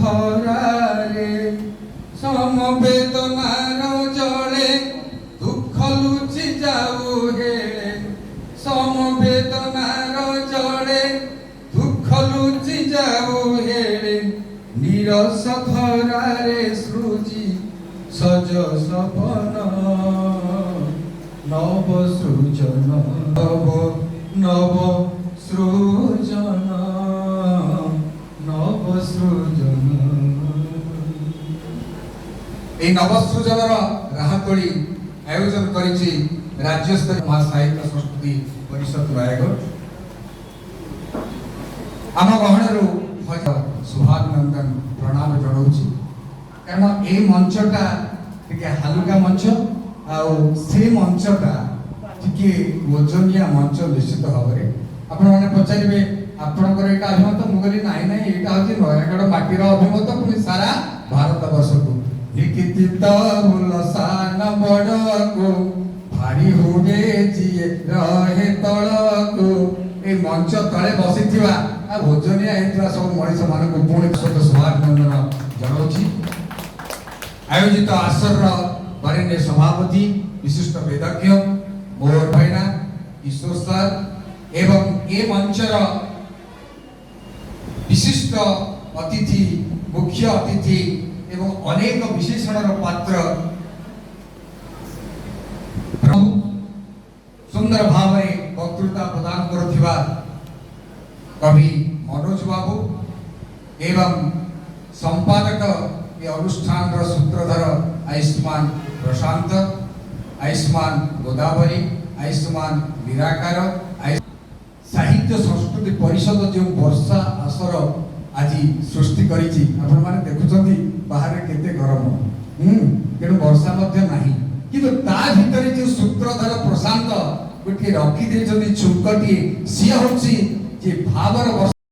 ଖରାରେ ସମବେଦନାର ଜଳେ ଦୁଃଖ ଲୁଚି ଯାଉ ହେଳେ ସମବେଦନାର ଜଳେ ଦୁଃଖ ଲୁଚି ଯାଉ ହେଳେ ନିରସ ଧରାରେ ସୃଜି ସଜ ସପନ নব সৃজন নব সৃজন নব সৃজন এই নবসৃজনর রাহাতোড়ি আয়োজন করেছি রাজ্যস্তরীয় মহাসাহিত্য সংস্কৃতি পরিষদ নয়াগড় আম গহণর শুভাভিনন্দন প্রণাম জনাউছি কারণ এই মঞ্চটা টিকে হালুকা মঞ্চ से मंचटा टिके ओजनिया मंच निश्चित भाव में आपण मैंने पचारे आपणकर यहाँ अभिमत मुझे ना ना यहाँ हूँ नयागढ़ माटीर अभिमत पुणी सारा भारत वर्ष को सान बड़ को भारी हुए जी रहे तल को ये मंच तले बसी ओजनिया होता सब मनीष मान पुणी शुभाभिनंदन जनाऊँगी आयोजित आसर वरेण्य सभापति विशिष्ट वेदज्ञ मोर भाईना ईश्वर सर एवं ए मंचर विशिष्ट अतिथि मुख्य अतिथि एवं अनेक विशेषणर पात्र सुंदर भाव में वक्तृता प्रदान करुथिबा कवि मनोज बाबू एवं संपादक ये अनुष्ठान सूत्रधर आयुष्मान प्रशांत आयुष्मान गोदावरी आयुष्मान निराकार साहित्य संस्कृति परिषद जो वर्षा आसर आज सृष्टि करिछि आपण माने देखुछंती बाहर केते गरम तेणु वर्षा मध्य नाही किंतु ता भितरे जो सूत्रधर प्रशांत गोटे रखी देछंती छुंकटी सी होछि जे भावर